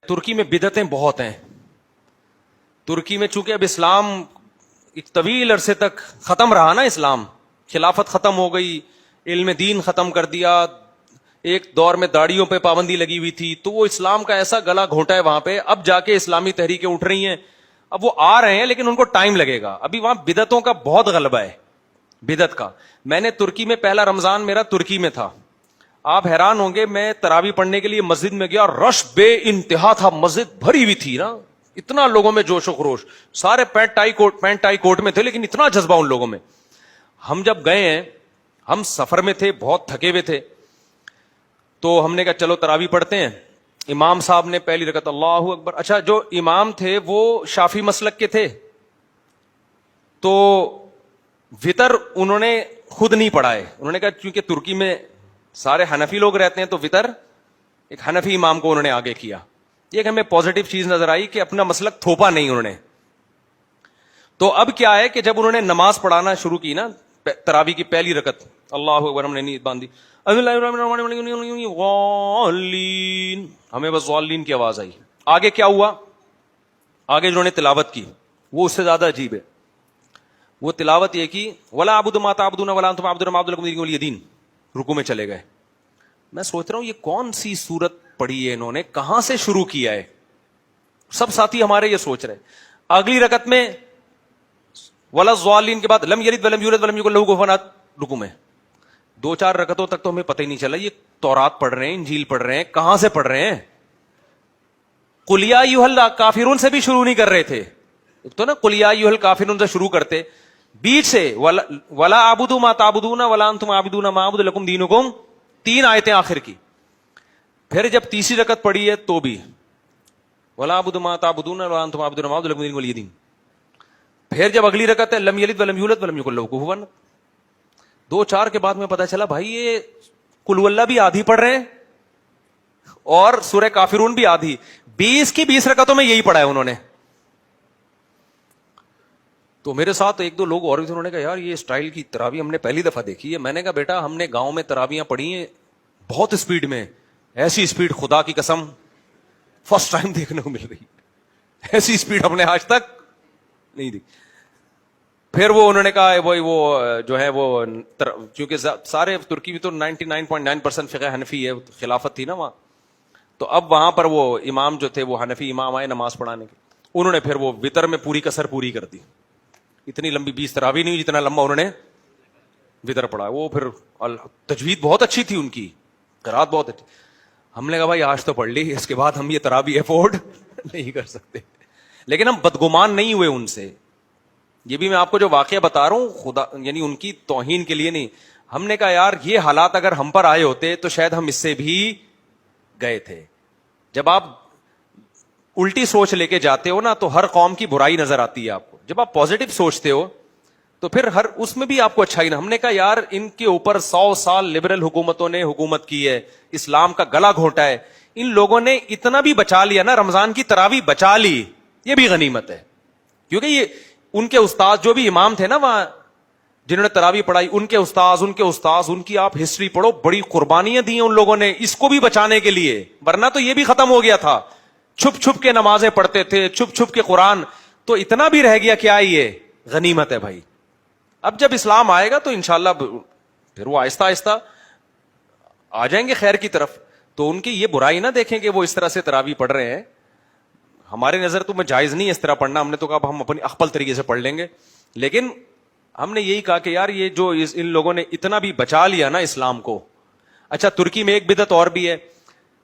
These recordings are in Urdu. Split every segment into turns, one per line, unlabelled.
ترکی میں بدعتیں بہت ہیں. ترکی میں چونکہ اب اسلام ایک طویل عرصے تک ختم رہا نا, اسلام خلافت ختم ہو گئی, علم دین ختم کر دیا, ایک دور میں داڑھیوں پہ پابندی لگی ہوئی تھی, تو وہ اسلام کا ایسا گلا گھونٹا ہے وہاں پہ. اب جا کے اسلامی تحریکیں اٹھ رہی ہیں, اب وہ آ رہے ہیں لیکن ان کو ٹائم لگے گا. ابھی وہاں بدعتوں کا بہت غلبہ ہے, بدعت کا. میں نے ترکی میں پہلا رمضان میرا ترکی میں تھا, آپ حیران ہوں گے, میں تراویح پڑھنے کے لیے مسجد میں گیا, رش بے انتہا تھا, مسجد بھری ہوئی تھی نا, اتنا لوگوں میں جوش و خروش, سارے پینٹ ٹائی کوٹ میں تھے لیکن اتنا جذبہ ان لوگوں میں. ہم جب گئے ہیں, ہم سفر میں تھے, بہت تھکے ہوئے تھے, تو ہم نے کہا چلو تراویح پڑھتے ہیں. امام صاحب نے پہلی رکعت اللہ اکبر. اچھا, جو امام تھے وہ شافی مسلک کے تھے, تو وطر انہوں نے خود نہیں پڑھا ہے. انہوں نے کہا کیونکہ ترکی میں سارے حنفی لوگ رہتے ہیں تو وطر ایک حنفی امام کو انہوں نے آگے کیا. یہ ہمیں پازیٹو چیز نظر آئی کہ اپنا مسلک تھوپا نہیں انہوں نے. تو اب کیا ہے کہ جب انہوں نے نماز پڑھانا شروع کی نا, تراویح کی پہلی رکعت اللہ اکبر, ہم نے نیت باندھی, ہمیں بس ضالین کی آواز آئی. آگے کیا ہوا, آگے جنہوں نے تلاوت کی وہ اس سے زیادہ عجیب ہے. وہ تلاوت یہ کی, ولا اعبد ما تعبدون ولا انتم عابدون ما اعبد لكم دینکم ولی دین. رکوع میں چلے گئے. میں سوچ رہا ہوں یہ کون سی سورت پڑھی ہے انہوں نے, کہاں سے شروع کیا ہے. سب ساتھی ہمارے یہ سوچ رہے. اگلی رکعت میں ولا الضالین کے بعد لم یلد ولم یولد ولم یکن له کفوا احد. رکوع میں 2-4 رکعتوں تک تو ہمیں پتہ ہی نہیں چلا یہ تورات پڑھ رہے ہیں, انجیل پڑھ رہے ہیں, کہاں سے پڑھ رہے ہیں. قل یا ایھا الکافرون سے بھی شروع نہیں کر رہے تھے, تو نا قل یا ایھا الکافرون سے شروع کرتے, بیچ سے ولا اعبد ما تعبدون ولا انتم عابدون ما اعبد لكم دینکم, 3 آیتیں آخر کی. پھر جب تیسری رکعت پڑھی ہے تو بھی ولا اعبد ما تعبدون ولا انتم عابدون ما اعبد لكم دینکم ولی دین. پھر جب اگلی رکعت ہے لم یلد ولم یولد ولم یکن له کفوا احد. 2-4 کے بعد میں پتا چلا بھائی یہ قل واللہ بھی آدھی پڑھ رہے ہیں اور سورہ کافرون بھی آدھی. 20 کی 20 رکعتوں میں یہی پڑھا ہے انہوں نے. تو میرے ساتھ 1-2 لوگ اور بھی تھے, انہوں نے کہا یار یہ اسٹائل کی تراویح ہم نے پہلی دفعہ دیکھی ہے. میں نے کہا بیٹا ہم نے گاؤں میں تراویحاں پڑھی ہیں بہت اسپیڈ میں, ایسی اسپیڈ خدا کی قسم فرسٹ ٹائم دیکھنے کو مل رہی, ایسی اسپیڈ ہم نے آج تک نہیں دیکھی. پھر وہ انہوں نے کہا وہ جو ہے وہ کیونکہ سارے ترکی میں تو 99.9% فقہ حنفی ہے, خلافت تھی نا وہاں, تو اب وہاں پر وہ امام جو تھے وہ حنفی امام آئے نماز پڑھانے کے, انہوں نے پھر وہ وطر میں پوری کسر پوری کر دی. اتنی لمبی 20 تراویح نہیں ہوئی جتنا لمبا انہوں نے وطر پڑھا. وہ پھر تجوید بہت اچھی تھی ان کی, قرات بہت اچھی. ہم نے کہا بھائی آج تو پڑھ لی, اس کے بعد ہم یہ تراویح افورڈ نہیں کر سکتے. لیکن ہم بدگمان نہیں ہوئے ان سے. یہ بھی میں آپ کو جو واقعہ بتا رہا ہوں خدا یعنی ان کی توہین کے لیے نہیں. ہم نے کہا یار یہ حالات اگر ہم پر آئے ہوتے تو شاید ہم اس سے بھی گئے تھے. جب آپ الٹی سوچ لے کے جاتے ہو نا تو ہر قوم کی برائی نظر آتی ہے آپ کو. جب آپ پازیٹو سوچتے ہو تو پھر ہر اس میں بھی آپ کو اچھائی. ہم نے کہا یار ان کے اوپر 100 سال لبرل حکومتوں نے حکومت کی ہے, اسلام کا گلا گھونٹا ہے, ان لوگوں نے اتنا بھی بچا لیا نا, رمضان کی تراویح بچا لی, یہ بھی غنیمت ہے. کیونکہ یہ ان کے استاد جو بھی امام تھے نا وہاں جنہوں نے تراویح پڑھائی, ان کے استاذ ان کی آپ ہسٹری پڑھو, بڑی قربانیاں دی ہیں ان لوگوں نے اس کو بھی بچانے کے لیے, ورنہ تو یہ بھی ختم ہو گیا تھا. چھپ چھپ کے نمازیں پڑھتے تھے, چھپ چھپ کے قرآن, تو اتنا بھی رہ گیا. کیا یہ غنیمت ہے بھائی. اب جب اسلام آئے گا تو انشاءاللہ پھر وہ آہستہ آہستہ آ جائیں گے خیر کی طرف. تو ان کی یہ برائی نہ دیکھیں کہ وہ اس طرح سے تراویح پڑھ رہے ہیں. ہمارے نظر تو میں جائز نہیں ہے اس طرح پڑھنا, ہم نے تو کہا ہم اپنی اخپل طریقے سے پڑھ لیں گے. لیکن ہم نے یہی کہا کہ یار یہ جو ان لوگوں نے اتنا بھی بچا لیا نا اسلام کو. اچھا ترکی میں ایک بدعت اور بھی ہے,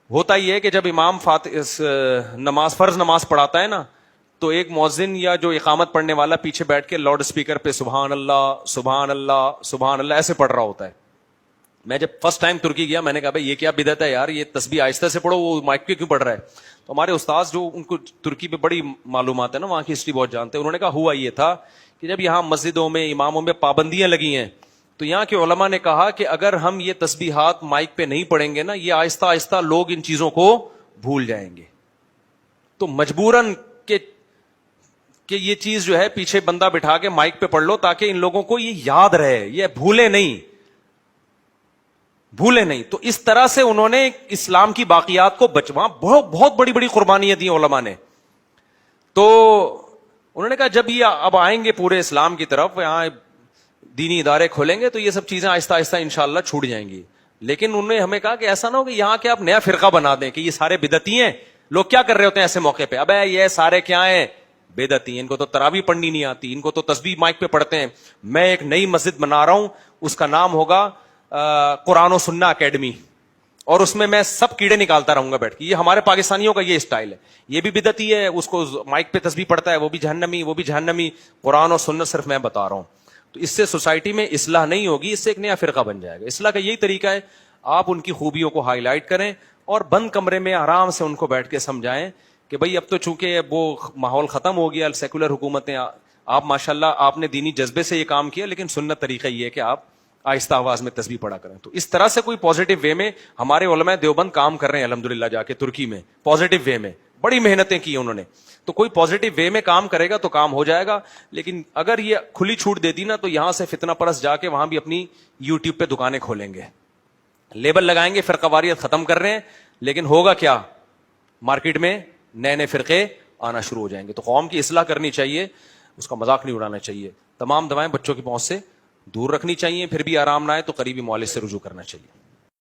ہوتا یہ ہے کہ جب امام فرض نماز پڑھاتا ہے نا تو ایک مؤذن یا جو اقامت پڑھنے والا پیچھے بیٹھ کے لاؤڈ اسپیکر پہ سبحان اللہ سبحان اللہ سبحان اللہ ایسے پڑھ رہا ہوتا ہے. میں جب فرسٹ ٹائم ترکی گیا میں نے کہا بھائی یہ کیا بدعت ہے یار, یہ تسبیح آہستہ سے پڑھو, وہ مائک پہ کیوں پڑھ رہا ہے. تو ہمارے استاذ جو ان کو ترکی پہ بڑی معلومات ہے نا, وہاں کی ہسٹری بہت جانتے ہیں, انہوں نے کہا ہوا یہ تھا کہ جب یہاں مسجدوں میں اماموں میں پابندیاں لگی ہیں تو یہاں کے علماء نے کہا کہ اگر ہم یہ تسبیحات مائک پہ نہیں پڑھیں گے نا یہ آہستہ آہستہ لوگ ان چیزوں کو بھول جائیں گے. تو مجبوراً کہ یہ چیز جو ہے پیچھے بندہ بٹھا کے مائک پہ پڑھ لو تاکہ ان لوگوں کو یہ یاد رہے, یہ بھولے نہیں. بھولے نہیں. تو اس طرح سے انہوں نے اسلام کی باقیات کو وہاں بہت بڑی بڑی قربانیاں دی علماء نے. تو انہوں نے کہا جب یہ اب آئیں گے پورے اسلام کی طرف, یہاں دینی ادارے کھولیں گے, تو یہ سب چیزیں آہستہ آہستہ انشاءاللہ چھوٹ جائیں گی. لیکن انہوں نے ہمیں کہا کہ ایسا نہ ہو کہ یہاں کے آپ نیا فرقہ بنا دیں کہ یہ سارے بدعتی ہیں. لوگ کیا کر رہے ہوتے ہیں ایسے موقع پہ, ابے یہ سارے کیا ہیں, بدعتی, ان کو تو تراویح پڑھنی نہیں آتی, ان کو تو تسبیح مائک پہ پڑھتے ہیں. میں ایک نئی مسجد بنا رہا ہوں, اس کا نام ہوگا قرآن و سنہ اکیڈمی, اور اس میں سب کیڑے نکالتا رہوں گا بیٹھ کے. یہ ہمارے پاکستانیوں کا یہ اسٹائل ہے, یہ بھی بدعتی ہے, اس کو مائک پہ تسبیح پڑھتا ہے, وہ بھی جہنمی. قرآن و سنت صرف میں بتا رہا ہوں. تو اس سے سوسائٹی میں اصلاح نہیں ہوگی, اس سے ایک نیا فرقہ بن جائے گا. اصلاح کا یہی طریقہ ہے, آپ ان کی خوبیوں کو ہائی لائٹ کریں اور بند کمرے میں آرام سے ان کو بیٹھ کے سمجھائیں کہ بھائی اب تو چونکہ وہ ماحول ختم ہو گیا, سیکولر حکومتیں, آپ ماشاءاللہ آپ نے دینی جذبے سے یہ کام کیا, لیکن سنت طریقہ یہ ہے کہ آپ آہستہ آواز میں تسبیح پڑھا کریں. تو اس طرح سے کوئی پازیٹیو وے میں ہمارے علماء دیوبند کام کر رہے ہیں الحمدللہ, جا کے ترکی میں پازیٹیو وے میں بڑی محنتیں کی انہوں نے. تو کوئی پازیٹیو وے میں کام کرے گا تو کام ہو جائے گا. لیکن اگر یہ کھلی چھوٹ دے دی نا, تو یہاں سے فتنہ پرست جا کے وہاں بھی اپنی یوٹیوب پہ دکانیں کھولیں گے, لیبل لگائیں گے فرقہ واریت ختم کر رہے ہیں, لیکن ہوگا کیا, مارکیٹ میں نئے نئے فرقے آنا شروع ہو جائیں گے. تو قوم کی اصلاح کرنی چاہیے, اس کا مذاق نہیں اڑانا چاہیے. تمام دوائیں بچوں کی پہنچ سے دور رکھنی چاہیے, پھر بھی آرام نہ آئے تو قریبی معالج سے رجوع کرنا چاہیے.